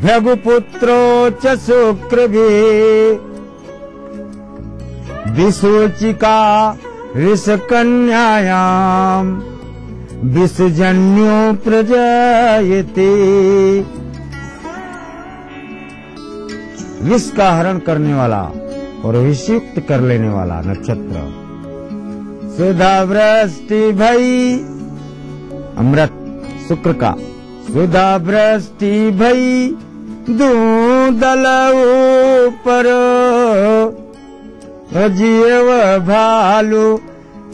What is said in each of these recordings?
भृगुपुत्रो च शुक्रभिः विसूचिका विषकन्यायाम् विषजन्यो प्रजायते। विष का हरण करने वाला और विषयुक्त कर लेने वाला नक्षत्र। सुधा वृष्टि भई, अमृत शुक्र का, सुधा वृष्टि भई दूदल ऊपर जीव भालू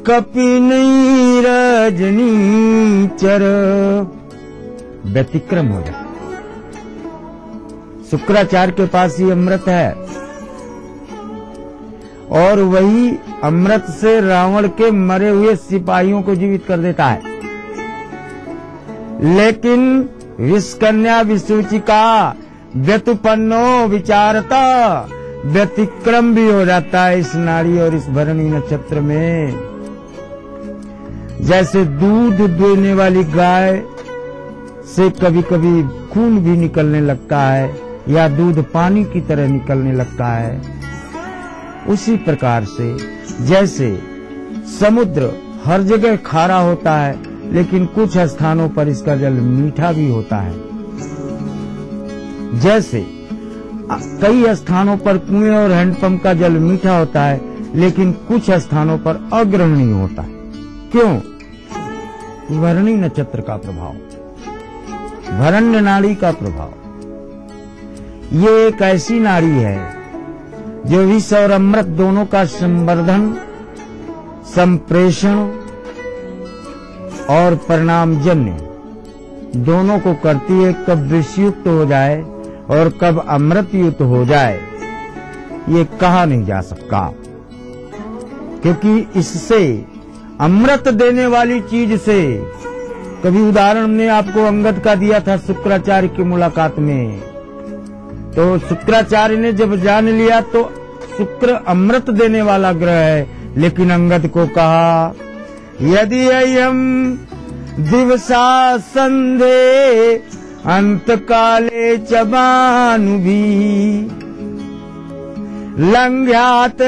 कपिनी रजनीचर। व्यतिक्रम हो जाए। शुक्राचार्य के पास ही अमृत है और वही अमृत से रावण के मरे हुए सिपाहियों को जीवित कर देता है। लेकिन विषकन्या विसूचिका व्यतुपन्नो विचारता, व्यतिक्रम भी हो जाता है इस नाड़ी और इस भरणी नक्षत्र में। जैसे दूध देने वाली गाय से कभी कभी खून भी निकलने लगता है या दूध पानी की तरह निकलने लगता है, उसी प्रकार से जैसे समुद्र हर जगह खारा होता है लेकिन कुछ स्थानों पर इसका जल मीठा भी होता है, जैसे कई स्थानों पर कुएं और हैंडपंप का जल मीठा होता है लेकिन कुछ स्थानों पर अग्रहणीय होता है। क्यों? भरणी नक्षत्र का प्रभाव, भरण्य नाड़ी का प्रभाव। ये एक ऐसी नाड़ी है जो विष और अमृत दोनों का संवर्धन, संप्रेषण और परिणामजन्य दोनों को करती है। कब विषयुक्त हो जाए और कब अमृत युक्त हो जाए ये कहा नहीं जा सकता, क्योंकि इससे अमृत देने वाली चीज से, कभी उदाहरण ने आपको अंगद का दिया था शुक्राचार्य की मुलाकात में, तो शुक्राचार्य ने जब जान लिया तो शुक्र अमृत देने वाला ग्रह है, लेकिन अंगद को कहा यदि अयम दिवसा संधे अंतकाले च भानुभिः लंघ्यात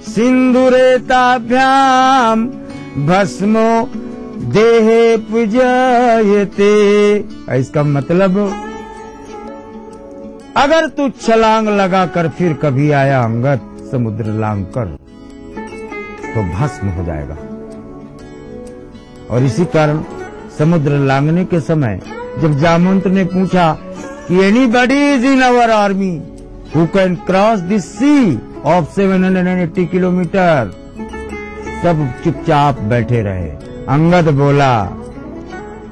सिंधुरेताभ्याम भस्मो देहे पूजयते। इसका मतलब अगर तू छलांग लगाकर फिर कभी आया अंगद समुद्र लांग कर तो भस्म हो जाएगा। और इसी कारण समुद्र लांगने के समय जब जामवंत ने पूछा कि anybody is in our army who can cross this sea of 780 kilometre, सब चुपचाप बैठे रहे। अंगद बोला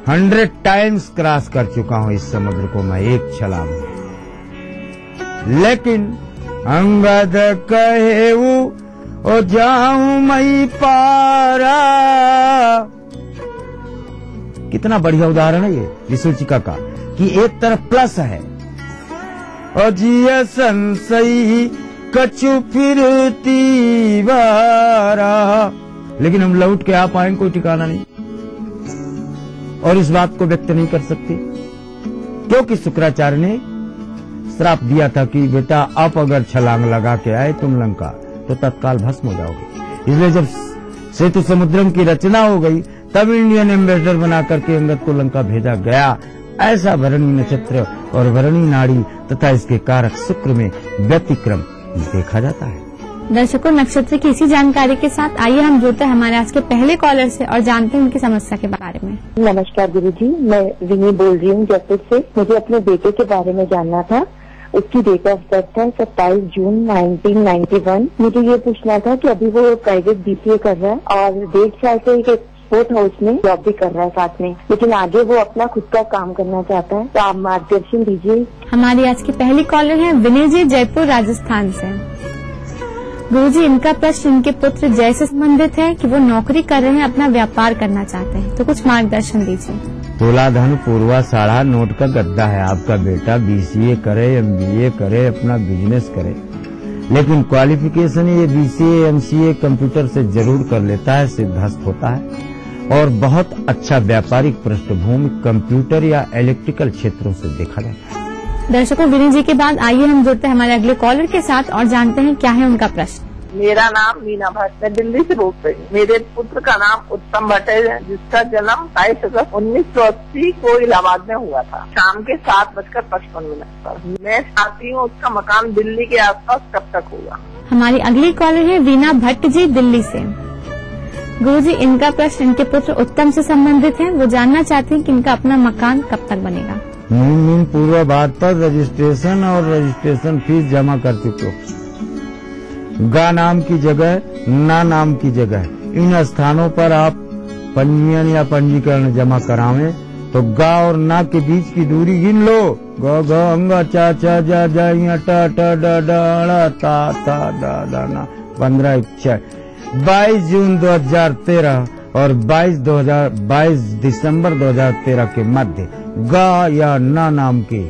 100 टाइम्स क्रॉस कर चुका हूं इस समुद्र को मैं एक छलांग में। लेकिन अंगद कहे ओ जाऊं मई पारा। कितना बढ़िया उदाहरण है ये विसूचिका का कि एक तरफ प्लस है और जिया संशयी कछु फिरती बारा, लेकिन हम लौट के आ पाएंगे कोई ठिकाना नहीं और इस बात को व्यक्त नहीं कर सकते, क्योंकि शुक्राचार्य ने श्राप दिया था कि बेटा आप अगर छलांग लगा के आए तुम लंका तो तत्काल भस्म हो जाओगे। इसलिए जब सेतु समुद्रम की रचना हो गई तब इंडियन एम्बेसडर बना करके अंगद को लंका भेजा गया। ऐसा भरणी नक्षत्र और भरणी नाड़ी तथा इसके कारक शुक्र में व्यतिक्रम देखा जाता है। दर्शकों, नक्षत्र की इसी जानकारी के साथ आइए हम जुड़ते हैं हमारे आज के पहले कॉलर से और जानते हैं उनकी समस्या के बारे में। नमस्कार गुरुजी, मैं विनी बोल रही हूँ जयपुर से। मुझे अपने बेटे के बारे में जानना था। उसकी डेट ऑफ बर्थ है 27 जून 1991। मुझे ये पूछना था कि अभी वो प्राइवेट BCA कर रहा है और 1.5 साल से एक स्पोर्ट हाउस में जॉब भी कर रहा है साथ में, लेकिन आगे वो अपना खुद का काम करना चाहता है, तो आप मार्गदर्शन दीजिए। हमारी आज की पहली कॉलर है विनय जी, जयपुर राजस्थान से। गुरुजी, इनका प्रश्न इनके पुत्र जय से संबंधित है कि वो नौकरी कर रहे हैं, अपना व्यापार करना चाहते हैं, तो कुछ मार्गदर्शन दीजिए। तुलाधन पूर्वा साढ़ा नोट का गद्दा है आपका बेटा। BCA करे, MBA करे, अपना बिजनेस करे, लेकिन क्वालिफिकेशन ये BCA MCA कंप्यूटर से जरूर कर लेता है, सिद्धस्थ होता है और बहुत अच्छा व्यापारिक पृष्ठभूमि कंप्यूटर या इलेक्ट्रिकल क्षेत्रों से देखा जाता है। दर्शकों, विनय जी के बाद आइए हम जुड़ते हैं हमारे अगले कॉलर के साथ और जानते हैं क्या है उनका प्रश्न। मेरा नाम मीना भट्ट, मैं दिल्ली से बोल रही हूँ। मेरे पुत्र का नाम उत्तम भट्ट है, जिसका जन्म 22 अगस्त 1980 को इलाहाबाद में हुआ था, शाम के 7:55 पर। मैं चाहती हूँ उसका मकान दिल्ली के आसपास कब तक होगा। हमारी अगली कॉलर है वीना भट्ट जी, दिल्ली से। गुरुजी, इनका प्रश्न इनके पुत्र उत्तम से संबंधित है। वो जानना चाहते हैं कि इनका अपना मकान कब तक बनेगा। मीन पूर्वाभास पर रजिस्ट्रेशन और रजिस्ट्रेशन फीस जमा कर चुके हो। गा नाम की जगह, ना नाम की जगह, इन स्थानों पर आप पंजीयन या पंजीकरण जमा करावें तो गा और ना के बीच की दूरी गिन लो। ग ग अंगा चा चा जा जा टा टा डा डा ता ता डा डा ना। 22 जून 2013 और 22 दिसंबर 2013 के मध्य गा या ना नाम के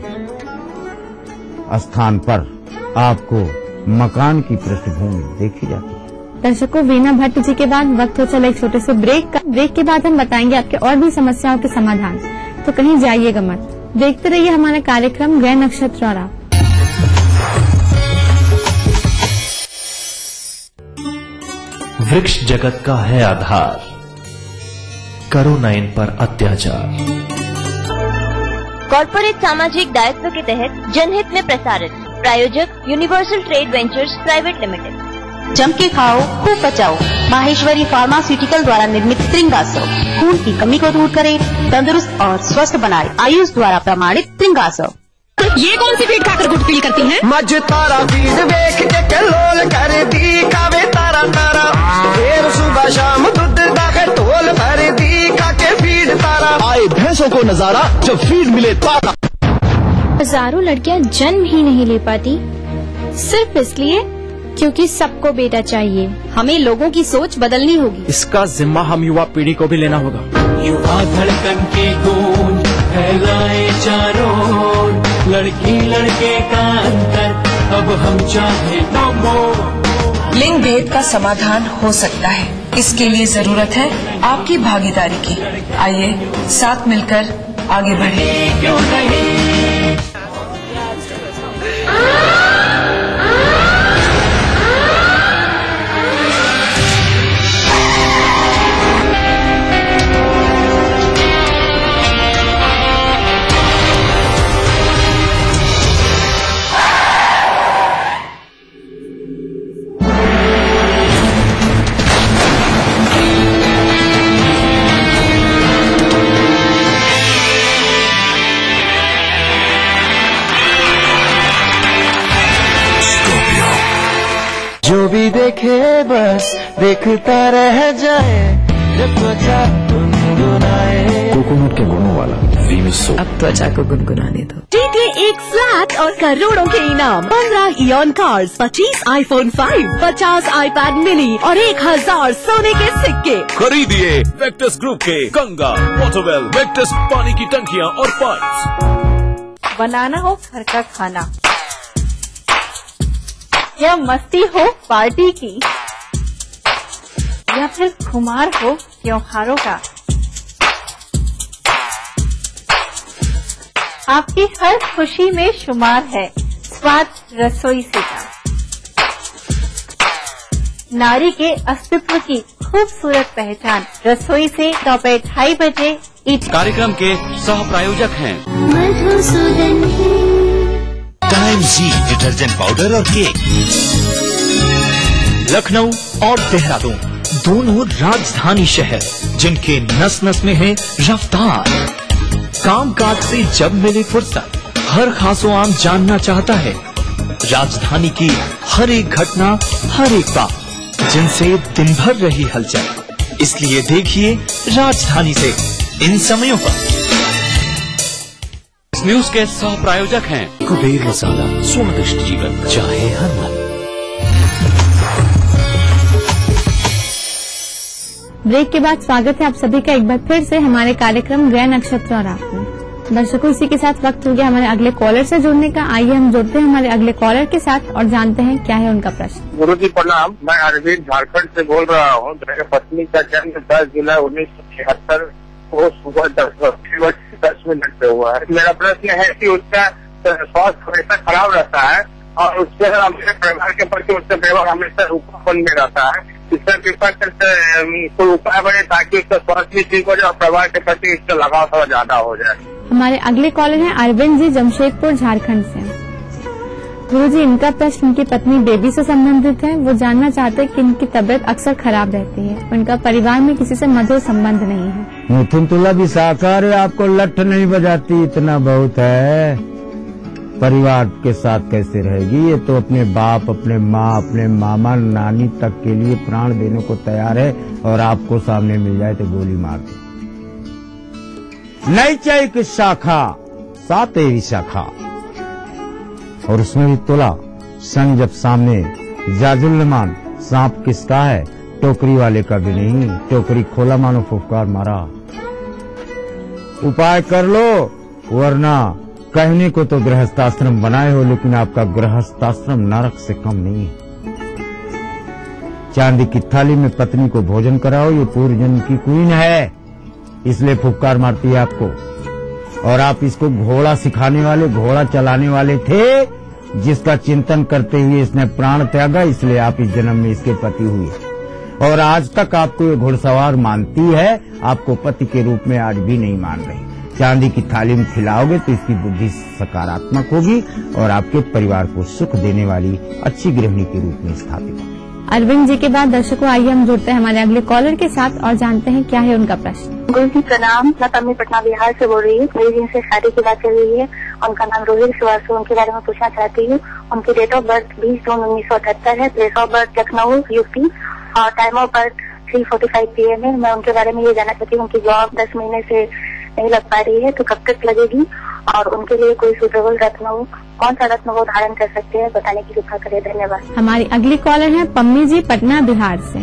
स्थान पर आपको मकान की पृष्ठभूमि देखी जाती है। दर्शकों, वीना भट्ट जी के बाद वक्त हो चला एक छोटे से ब्रेक का। ब्रेक के बाद हम बताएंगे आपके और भी समस्याओं के समाधान, तो कहीं जाइएगा मत। देखते रहिए हमारा कार्यक्रम ग्रह नक्षत्र और आप। वृक्ष जगत का है आधार, करो न इन पर अत्याचार। कॉर्पोरेट सामाजिक दायित्व के तहत जनहित में प्रसारित। प्रायोजक universal trade ventures private limited. जम के खाओ, खूब बचाओ। माहेश्वरी फार्मास्यूटिकल द्वारा निर्मित त्रिंगासव खून की कमी को दूर करे, तंदुरुस्त और स्वस्थ बनाए। आयुष द्वारा प्रमाणित त्रिंगासव। ये कौन सी फीड खाकर गुड फील करती हैं? मज तारा फीड देख के कलोल कर दी कावे तारा तारा। फिर सुबह शाम दूध दाके टोल भर दी काके फीड तारा। आए भैंसों को नजारा जब फीड मिले तारा। हजारों लड़कियां जन्म ही नहीं ले पाती सिर्फ इसलिए क्योंकि सबको बेटा चाहिए। हमें लोगों की सोच बदलनी होगी। इसका जिम्मा हम युवा पीढ़ी को भी लेना होगा। युवा धड़कन की गूंज फैलाए चारों, लड़की लड़के का अंतर अब हम चाहे नो मोर। लिंग भेद का समाधान हो सकता है, इसके लिए जरूरत है आपकी भागीदारी की। आइए साथ मिलकर आगे बढ़े। क्यों नहीं? जो भी देखे बस देखता रह जाए, जब त्वचा गुनगुनाए। कोकोनट के गुणों वाला वीनस सोप अब त्वचा को गुनगुनाने दो। जीते एक फ्लैट और करोड़ों के इनाम। 15 ion cars, 25 iPhone 5, 50 iPad mini और 1000 सोने के सिक्के। खरीदिए वेक्टस ग्रुप के गंगा, वाटरवेल, वेक्टस पानी की टंकियां और पाइप्स। बनाना हो घर का खाना या मस्ती हो पार्टी की, या फिर खुमार हो त्योहारों का, आपकी हर खुशी में शुमार है स्वाद रसोई से का। नारी के अस्तित्व की खूबसूरत पहचान रसोई से दोपहर 2:30 बजे। कार्यक्रम के सह प्रायोजक हैं टाइम जी डिटर्जेंट पाउडर और केक। लखनऊ और देहरादून दोनों राजधानी शहर, जिनके नस नस में है रफ्तार। काम काज से जब मिले फुर्सत, हर खासो आम जानना चाहता है राजधानी की हर एक घटना, हर एक बात, जिनसे दिन भर रही हलचल। इसलिए देखिए राजधानी से इन समयों पर। इस न्यूज के सह प्रायोजक हैं कुबेर मसाला, स्वादिष्ट जीवन चाहे हर मन। ब्रेक के बाद स्वागत है आप सभी का एक बार फिर से हमारे कार्यक्रम ग्रह नक्षत्र और आप में। दर्शकों, इसी के साथ वक्त हो गया हमारे अगले कॉलर से जुड़ने का। आइए हम जुड़ते हैं हमारे अगले कॉलर के साथ और जानते हैं क्या है उनका प्रश्न। गुरुजी प्रणाम, मैं अरविंद झारखंड से बोल रहा हूँ। मेरे पत्नी का जन्म 10 जुलाई 1976 को सुबह 10 पे हुआ है। मेरा प्रश्न है कि उसका स्वास्थ्य हमेशा खराब रहता है और उससे हमारे परिवार के प्रति उससे व्यवहार हमेशा रूपापन में रहता है। इसका कृपा करके कोई उपाय बने ताकि उसका स्वास्थ्य भी ठीक हो जाए और परिवार के प्रति इसका लगाव थोड़ा ज्यादा हो जाए। हमारे अगले कॉलर हैं अरविंद जी, जमशेदपुर झारखंड से। गुरुजी, इनका प्रश्न उनकी पत्नी बेबी से संबंधित है। वो जानना चाहते हैं कि इनकी तबीयत अक्सर खराब रहती है, उनका परिवार में किसी से मधुर संबंध नहीं है। मिथुन तुला भी साकार है, आपको लठ नहीं बजाती, इतना बहुत है। परिवार के साथ कैसे रहेगी? ये तो अपने बाप, अपने माँ, अपने मामा, नानी तक के लिए प्राण देने को तैयार है और आपको सामने मिल जाए तो गोली मार दे। नैतिक शाखा 7वीं शाखा और उसमें भी तुला। शनि जब सामने, जाजुल्लमान सांप किसका है? टोकरी वाले का भी नहीं। टोकरी खोला मानो फुफकार मारा। उपाय कर लो, वरना कहने को तो गृहस्थाश्रम बनाए हो, लेकिन आपका गृहस्थाश्रम नरक से कम नहीं है। चांदी की थाली में पत्नी को भोजन कराओ, ये पूर्व जन्म की क्वीन है, इसलिए फुफकार मारती है आपको। और आप इसको घोड़ा सिखाने वाले, घोड़ा चलाने वाले थे, जिसका चिंतन करते हुए इसने प्राण त्यागा, इसलिए आप इस जन्म में इसके पति हुए। और आज तक आपको ये घुड़सवार मानती है, आपको पति के रूप में आज भी नहीं मान रही। चांदी की थाली में खिलाओगे तो इसकी बुद्धि सकारात्मक होगी और आपके परिवार को सुख देने वाली अच्छी गृहिणी के रूप में स्थापित होगी। अरविंद जी के बाद दर्शकों, आइए हम जुड़ते हैं हमारे अगले कॉलर के साथ और जानते हैं क्या है उनका प्रश्न। गुरु जी प्रणाम, मैं तन्वी पटना बिहार से बोल रही हूँ। मेरी जिनसे शादी की बात चल रही है, उनका नाम रोहित श्रीवास्तव, उनके बारे में पूछना चाहती हूँ। उनकी डेट ऑफ बर्थ 20 जून 1978 है, place of birth Lucknow UP और टाइम ऑफ बर्थ 3:45 PM है। मैं उनके बारे में ये जानना चाहती हूँ, उनकी जॉब 10 महीने से नहीं लग पा रही है, तो कब तक लगेगी और उनके लिए कोई सुटेबल रत्न हो, कौन सा रत्न वो धारण कर सकते हैं, बताने की कृपा करें। धन्यवाद। हमारी अगली कॉलर है पम्मी जी, पटना बिहार से।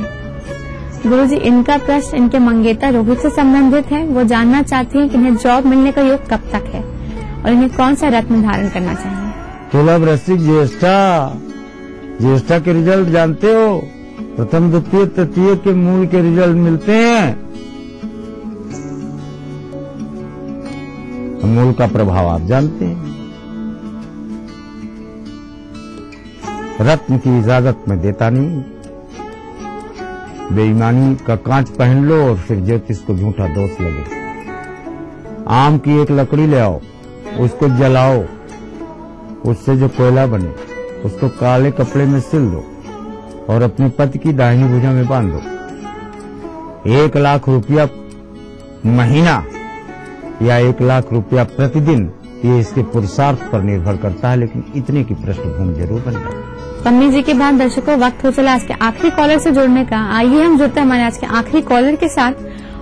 गुरुजी, इनका प्रश्न इनके मंगेतर रोहित से संबंधित है। वो जानना चाहती हैं कि इन्हें जॉब मिलने का योग कब तक है और इन्हें कौन सा रत्न धारण करना चाहिए। तुला वृश्चिक ज्येष्ठा के रिजल्ट जानते हो? प्रथम, द्वितीय, तृतीय के मूल के रिजल्ट मिलते हैं। मूल का प्रभाव आप जानते हैं। रत्न की इजाजत में देता नहीं। बेईमानी का कांच पहन लो और फिर ज्योतिष को झूठा दोष लगे। आम की एक लकड़ी ले आओ, उसको जलाओ, उससे जो कोयला बने उसको काले कपड़े में सिल दो और अपने पति की दाहिनी भुजा में बांध दो। 1 लाख रुपया महीना या 1 लाख रुपया प्रतिदिन, ये इसके पुरुषार्थ पर निर्भर करता है, लेकिन इतने की पृष्ठभूमि जरूर बन जाए। पम्मी जी के बाद दर्शकों, वक्त हो चला आज के आखिरी कॉलर से जुड़ने का। आइए हम जुड़ते हैं हमारे आज के आखिरी कॉलर के साथ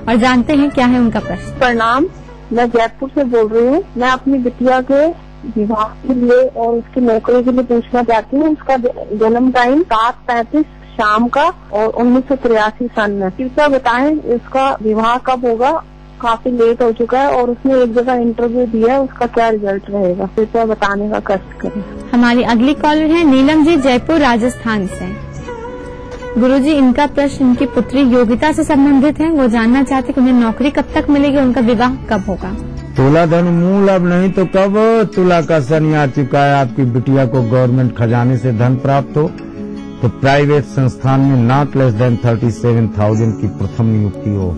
और जानते हैं क्या है उनका प्रश्न। प्रणाम, मैं जयपुर से बोल रही हूँ। मैं अपनी बिटिया के विवाह के लिए और उसकी नौकरी के लिए पूछना चाहती हूँ। उसका जन्म टाइम 7:35 शाम का और 1983 सन में। कृपया बताएं इसका विवाह कब होगा? काफी लेट हो चुका है और उसने एक जगह इंटरव्यू दिया है, उसका क्या रिजल्ट रहेगा? कृपया बताने का कष्ट करें। हमारी अगली कॉलर है नीलम जी, जयपुर राजस्थान से। गुरुजी, इनका प्रश्न इनकी पुत्री योगिता से संबंधित है। वो जानना चाहते कि उन्हें नौकरी कब तक मिलेगी, उनका विवाह कब होगा। तुला धन मूल, अब नहीं तो कब? तुला का शनि आ चुका है। आपकी बिटिया को गवर्नमेंट खजाने से धन प्राप्त हो तो प्राइवेट संस्थान में नॉट लेस देन 37,000 की प्रथम नियुक्ति हो,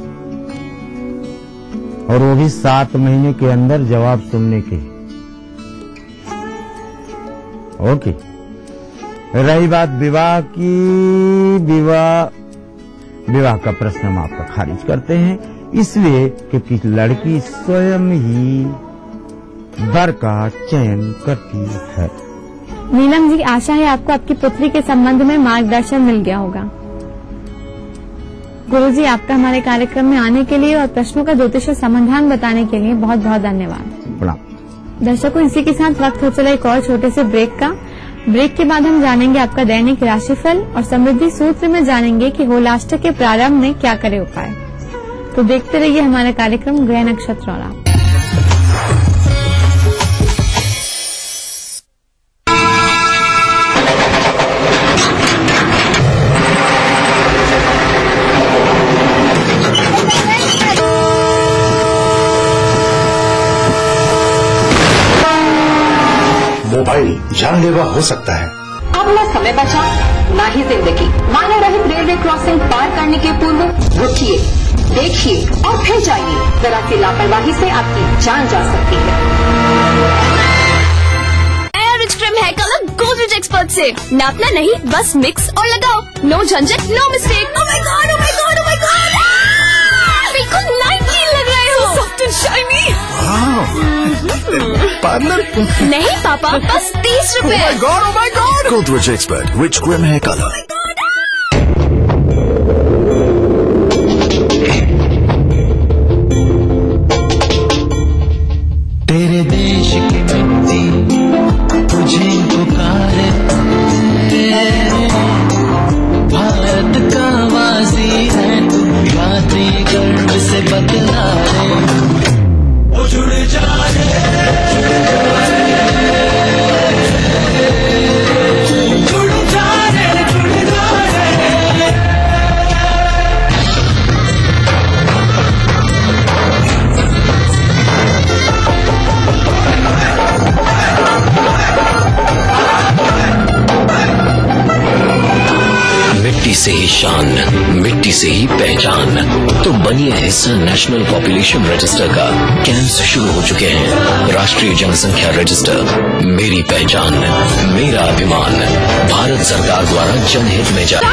और वो भी 7 महीने के अंदर जवाब सुनने के। ओके, रही बात विवाह की, विवाह का प्रश्न हम आपका खारिज करते हैं, इसलिए क्योंकि लड़की स्वयं ही वर का चयन करती है। नीलम जी, आशा है आपको आपकी पुत्री के संबंध में मार्गदर्शन मिल गया होगा। गुरुजी, आपका हमारे कार्यक्रम में आने के लिए और प्रश्नों का ज्योतिषीय समाधान बताने के लिए बहुत बहुत धन्यवाद। दर्शकों, इसी के साथ वक्त हो चला एक और छोटे से ब्रेक का। ब्रेक के बाद हम जानेंगे आपका दैनिक राशिफल और समृद्धि सूत्र में जानेंगे कि होलाष्टक के प्रारंभ में क्या करे उपाय। तो देखते रहिए हमारा कार्यक्रम ग्रह नक्षत्र और आप। मोबाइल जानलेवा हो सकता है। अब न समय बचा न ही जिंदगी। मानव रहित रेलवे क्रॉसिंग पार करने के पूर्व रुकिए, देखिए और फिर जाइए। जरा सी लापरवाही से आपकी जान जा सकती है। Rich cream hair colour Godrej expert से नापना नहीं, बस मिक्स और लगाओ। नो झंझट, no mistake. Oh my God, oh my God, oh my God, बिल्कुल नई लग रहे हो। Soft and shiny. पार्लर नहीं पापा, बस 30 रुपए। Oh my God. Godrej expert rich cream hair colour. तेरे देश की मिट्टी तुझे पुकारे, भारत का वासी है तू, बातें गर्व से बतला रे। वो जुड़ जा रे, जुड़ जा रे, जुड़ जा रे। मिट्टी से ही शान, मिट्टी से ही पहचान। तो बनिए हिस्सा नेशनल पॉपुलेशन रजिस्टर का। कैंप्स शुरू हो चुके हैं। राष्ट्रीय जनसंख्या रजिस्टर, मेरी पहचान मेरा अभिमान। भारत सरकार द्वारा जनहित में जारी।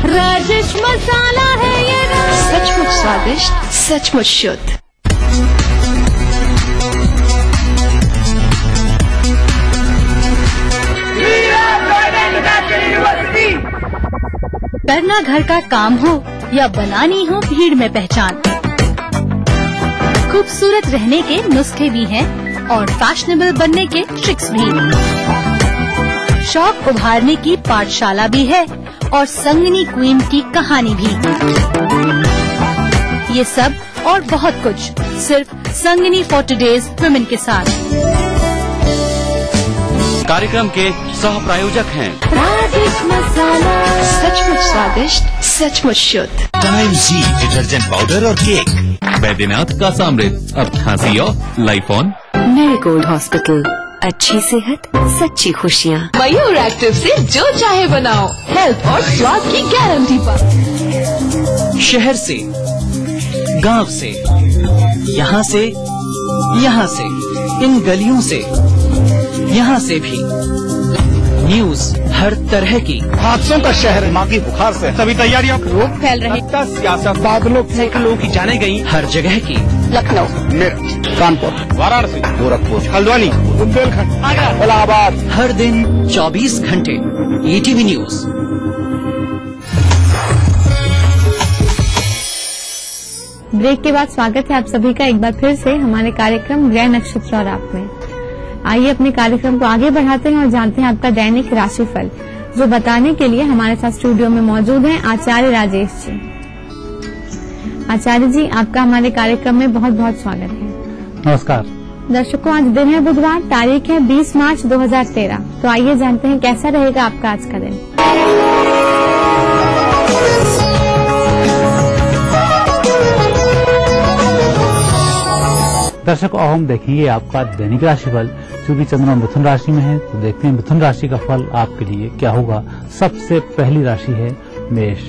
राजेश मसाला है ये, सचमुच स्वादिष्ट, सचमुच शुद्ध। करना घर का काम हो या बनानी हो भीड़ में पहचान, खूबसूरत रहने के नुस्खे भी हैं और फैशनेबल बनने के ट्रिक्स भी। शौक उभारने की पाठशाला भी है और संगनी क्वीन की कहानी भी। ये सब और बहुत कुछ सिर्फ संगनी फॉर टुडेज वुमेन के साथ। कार्यक्रम के सह प्रायोजक हैं राजेश मसाला, सचमुच स्वादिष्ट, सचमुच शुद्ध। टाइम जी डिटर्जेंट पाउडर और केक। बैद्यनाथ का सामृत, अब खांसी of, life on. Marigold hospital, अच्छी सेहत, सच्ची खुशियाँ। मयूर एक्टिव से जो चाहे बनाओ, हेल्थ और स्वाद की गारंटी पर। शहर से, गांव से, यहाँ से, यहाँ से, इन गलियों से, यहाँ से भी न्यूज हर तरह की। हादसों का शहर, दिमागी बुखार से सभी तैयारियां। रोग फैल रहे, सियासत, बादलों सैकड़ों लोगों की जाने गई हर जगह की। लखनऊ, मेरठ, कानपुर, वाराणसी, गोरखपुर, हल्द्वानी, बुंदेलखंड, इलाहाबाद। हर दिन 24 घंटे ETV न्यूज। ब्रेक के बाद स्वागत है आप सभी का एक बार फिर से हमारे कार्यक्रम ग्रह नक्षत्र और आप में। आइए अपने कार्यक्रम को आगे बढ़ाते हैं और जानते हैं आपका दैनिक राशिफल, जो बताने के लिए हमारे साथ स्टूडियो में मौजूद हैं आचार्य राजेश जी। आचार्य जी, आपका हमारे कार्यक्रम में बहुत बहुत स्वागत है। नमस्कार दर्शकों, आज दिन है बुधवार, तारीख है 20 मार्च 2013। तो आइए जानते हैं कैसा रहेगा आपका आज का दिन। दर्शक, अब हम देखेंगे आपका दैनिक राशिफल। चूंकि चंद्रमा मिथुन राशि में है तो देखते हैं मिथुन राशि का फल आपके लिए क्या होगा। सबसे पहली राशि है मेष।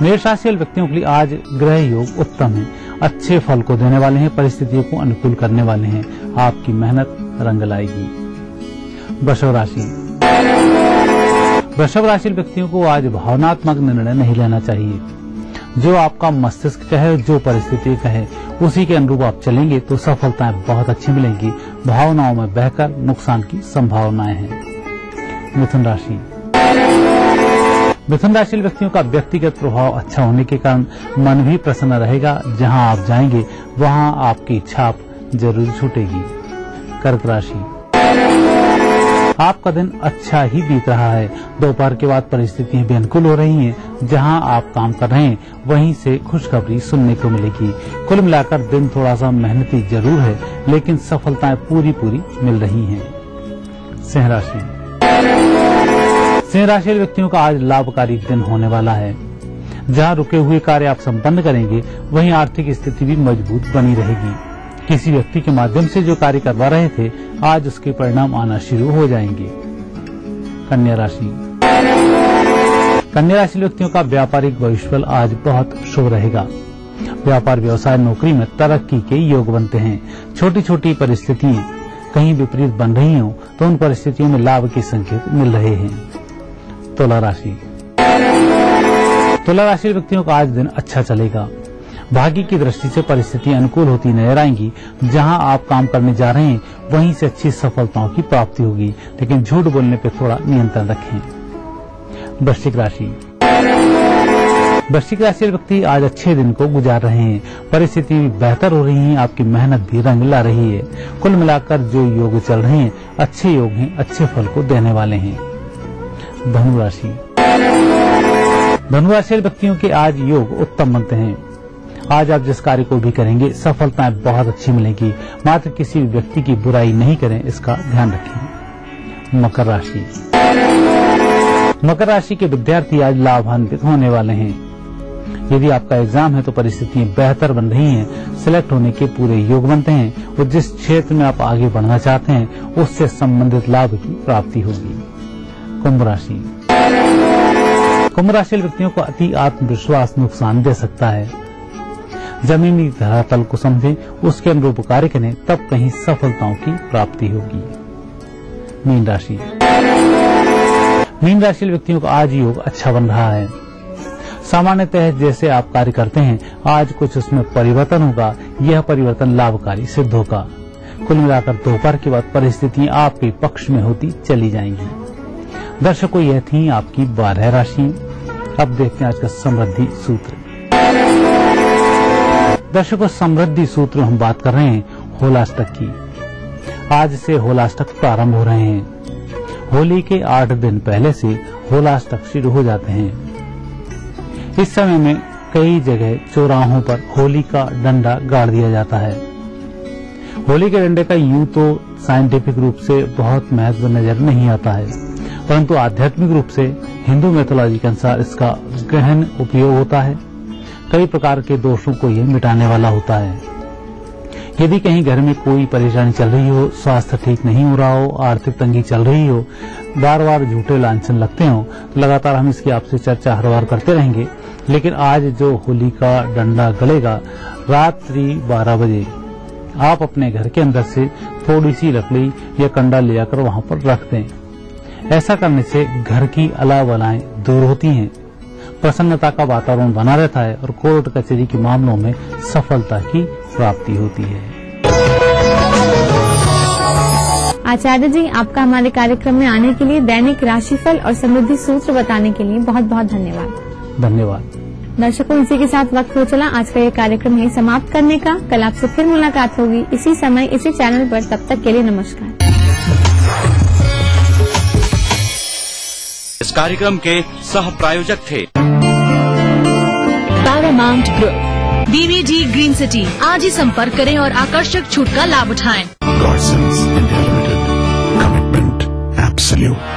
मेष राशि वाले व्यक्तियों के लिए आज ग्रह योग उत्तम है, अच्छे फल को देने वाले हैं, परिस्थितियों को अनुकूल करने वाले हैं, आपकी मेहनत रंग लाएगी। वृषभ राशि। वृषभ राशि वाले व्यक्तियों को आज भावनात्मक निर्णय नहीं लेना चाहिए। जो आपका मस्तिष्क कहे, जो परिस्थिति कहे, उसी के अनुरूप आप चलेंगे तो सफलताएं बहुत अच्छी मिलेंगी। भावनाओं में बहकर नुकसान की संभावनाएं हैं। मिथुन राशि। मिथुन राशि व्यक्तियों का व्यक्तिगत प्रभाव अच्छा होने के कारण मन भी प्रसन्न रहेगा। जहां आप जाएंगे वहां आपकी छाप जरूर छूटेगी। कर्क राशि। आपका दिन अच्छा ही बीत रहा है। दोपहर के बाद परिस्थितियां भी अनुकूल हो रही हैं। जहां आप काम कर रहे हैं वहीं से खुशखबरी सुनने को मिलेगी। कुल मिलाकर दिन थोड़ा सा मेहनती जरूर है, लेकिन सफलताएं पूरी मिल रही हैं। सिंह राशि। सिंह राशि व्यक्तियों का आज लाभकारी दिन होने वाला है। जहां रुके हुए कार्य आप संपन्न करेंगे वहीं आर्थिक स्थिति भी मजबूत बनी रहेगी। किसी व्यक्ति के माध्यम से जो कार्य करवा रहे थे आज उसके परिणाम आना शुरू हो जाएंगे। कन्या राशि। कन्या राशि व्यक्तियों का व्यापारिक भविष्य आज बहुत शुभ रहेगा। व्यापार व्यवसाय नौकरी में तरक्की के योग बनते हैं। छोटी छोटी परिस्थितियां कहीं विपरीत बन रही हो तो उन परिस्थितियों में लाभ के संकेत मिल रहे हैं। तुला राशि। तुला राशि व्यक्तियों का आज दिन अच्छा चलेगा। भाग्य की दृष्टि से परिस्थितियां अनुकूल होती नजर आएंगी। जहां आप काम करने जा रहे हैं वहीं से अच्छी सफलताओं की प्राप्ति होगी, लेकिन झूठ बोलने पर थोड़ा नियंत्रण रखें। वृश्चिक राशि। वृश्चिक राशि व्यक्ति आज अच्छे दिन को गुजार रहे हैं। परिस्थिति बेहतर हो रही है, आपकी मेहनत भी रंग ला रही है। कुल मिलाकर जो योग चल रहे हैं अच्छे योग हैं, अच्छे फल को देने वाले हैं। धनु राशि। धनु राशि व्यक्तियों के आज योग उत्तम बनते हैं। आज आप जिस कार्य को भी करेंगे सफलताएं बहुत अच्छी मिलेगी। मात्र किसी भी व्यक्ति की बुराई नहीं करें, इसका ध्यान रखें। मकर राशि। मकर राशि के विद्यार्थी आज लाभान्वित होने वाले हैं। यदि आपका एग्जाम है तो परिस्थितियां बेहतर बन रही हैं। सिलेक्ट होने के पूरे योग बनते हैं और जिस क्षेत्र में आप आगे बढ़ना चाहते हैं उससे संबंधित लाभ की प्राप्ति होगी। कुंभ राशि। कुंभ राशि व्यक्तियों को अति आत्मविश्वास नुकसान दे सकता है। जमीनी धरातल को समझें, उसके अनुरूप कार्य करें, तब कहीं सफलताओं की प्राप्ति होगी। मीन राशि। मीन राशि व्यक्तियों का आज योग अच्छा बन रहा है। सामान्यतः जैसे आप कार्य करते हैं आज कुछ उसमें परिवर्तन होगा। यह परिवर्तन लाभकारी सिद्ध होगा। कुल मिलाकर दोपहर के बाद परिस्थितियां आपके पक्ष में होती चली जाएंगी। दर्शकों, यह थी आपकी 12 राशियां। अब देखते हैं आज का समृद्धि सूत्र। दर्शकों, समृद्धि सूत्र हम बात कर रहे हैं होलाष्टक की। आज से होलाष्टक प्रारंभ हो रहे हैं। होली के 8 दिन पहले से होलाष्टक शुरू हो जाते हैं। इस समय में कई जगह चौराहों पर होली का डंडा गाड़ दिया जाता है। होली के डंडे का यूं तो साइंटिफिक रूप से बहुत महत्व नजर नहीं आता है, परंतु आध्यात्मिक रूप से हिंदू मैथोलॉजी के अनुसार इसका गहन उपयोग होता है। कई प्रकार के दोषों को ये मिटाने वाला होता है। यदि कहीं घर में कोई परेशानी चल रही हो, स्वास्थ्य ठीक नहीं हो रहा हो, आर्थिक तंगी चल रही हो, बार बार झूठे लांछन लगते हो, तो लगातार हम इसकी आपसे चर्चा हर बार करते रहेंगे। लेकिन आज जो होली का डंडा गलेगा रात्रि 12 बजे आप अपने घर के अंदर से थोड़ी सी लकड़ी या कंडा ले जाकर वहां पर रख दें। ऐसा करने से घर की अला बलाएं दूर होती हैं, प्रसन्नता का वातावरण बना रहता है और कोर्ट कचहरी के मामलों में सफलता की प्राप्ति होती है। आचार्य जी, आपका हमारे कार्यक्रम में आने के लिए, दैनिक राशिफल और समृद्धि सूत्र बताने के लिए बहुत बहुत धन्यवाद। धन्यवाद। दर्शकों, इसी के साथ वक्त हो चला आज का ये कार्यक्रम यही समाप्त करने का। कल आपसे फिर मुलाकात होगी इसी समय इसी चैनल पर। तब तक के लिए नमस्कार। इस कार्यक्रम के सह प्रायोजक थे पैरामाउंट ग्रुप, डीवीजी ग्रीन सिटी। आज ही संपर्क करें और आकर्षक छूट का लाभ उठाएं। Godsons India Limited. Commitment absolute.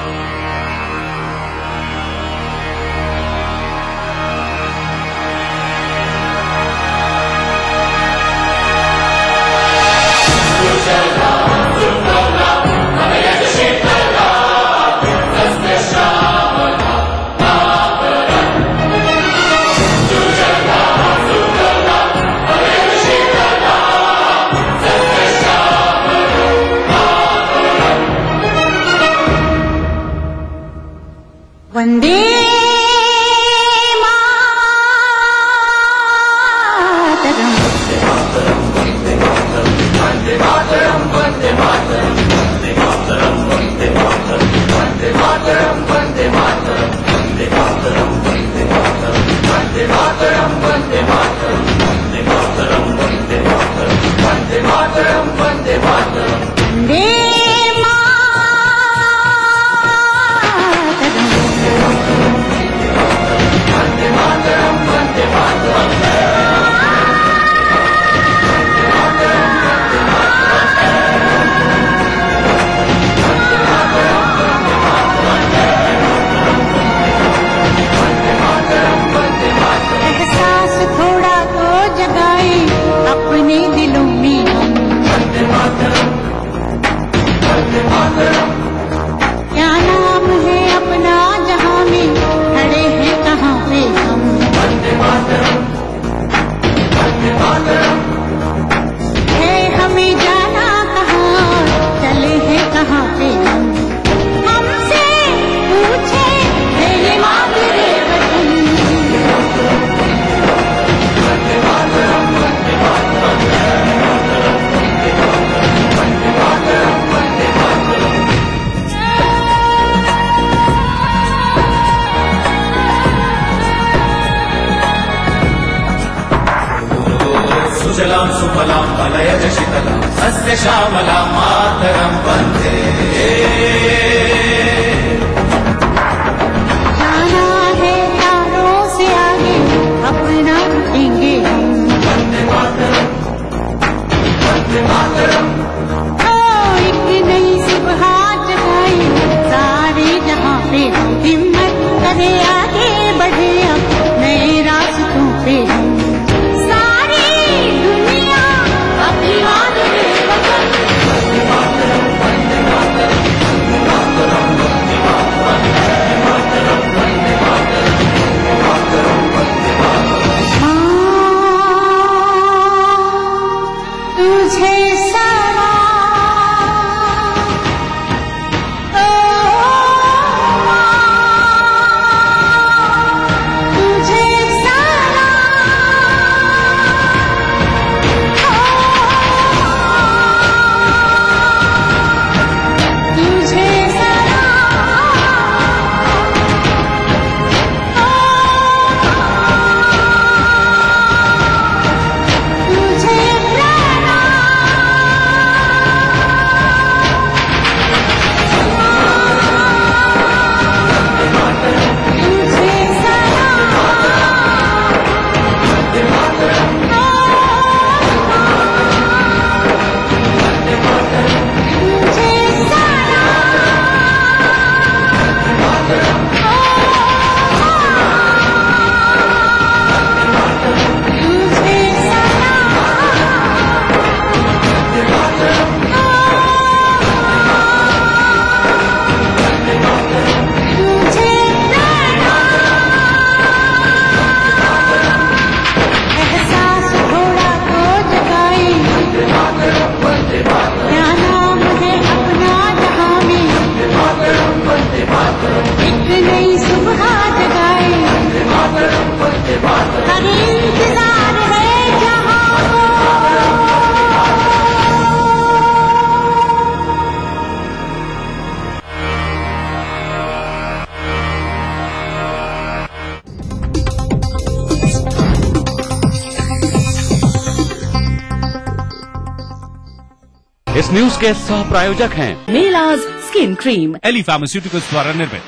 सुफलां मलयज शीतलां सस्य श्यामलां मातरं वन्दे। जाना है तारों से आगे अपना उठेंगे वन्दे मातरम वन्दे मातरम। एक नई सुबह जगाई सारे जहां पे हिम्मत करे आगे बढ़े अब नए रास्तों पे सारी दुनिया अभिमान में वतन। वन्दे मातरम वन्दे मातरम वन्दे मातरम वन्दे मातरम वन्दे मातरम वन्दे मातरम। तुझे सारा इस न्यूज के सह प्रायोजक हैं मेलाज स्किन क्रीम, एली फार्मास्यूटिकल्स द्वारा निर्मित।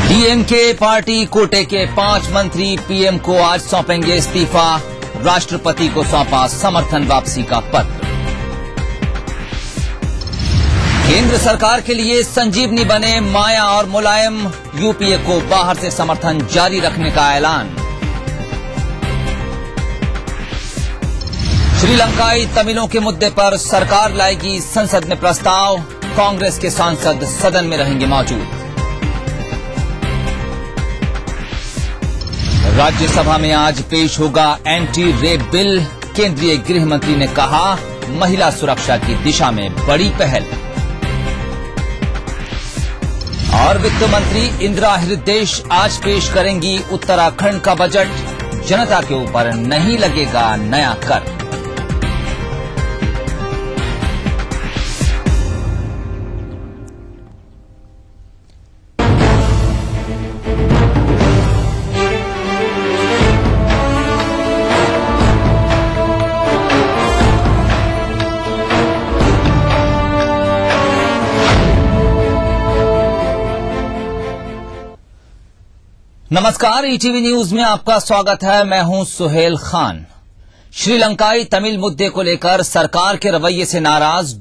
डीएमके पार्टी कोटे के 5 मंत्री पीएम को आज सौंपेंगे इस्तीफा। राष्ट्रपति को सौंपा समर्थन वापसी का पत्र। केंद्र सरकार के लिए संजीवनी बने माया और मुलायम, यूपीए को बाहर से समर्थन जारी रखने का ऐलान। श्रीलंकाई तमिलों के मुद्दे पर सरकार लाएगी संसद में प्रस्ताव, कांग्रेस के सांसद सदन में रहेंगे मौजूद। राज्यसभा में आज पेश होगा एंटी रेप बिल, केंद्रीय गृह मंत्री ने कहा महिला सुरक्षा की दिशा में बड़ी पहल। और वित्त मंत्री इंदिरा हृदयेश आज पेश करेंगी उत्तराखंड का बजट, जनता के ऊपर नहीं लगेगा नया कर। नमस्कार, ईटीवी न्यूज में आपका स्वागत है। मैं हूं सुहेल खान। श्रीलंकाई तमिल मुद्दे को लेकर सरकार के रवैये से नाराज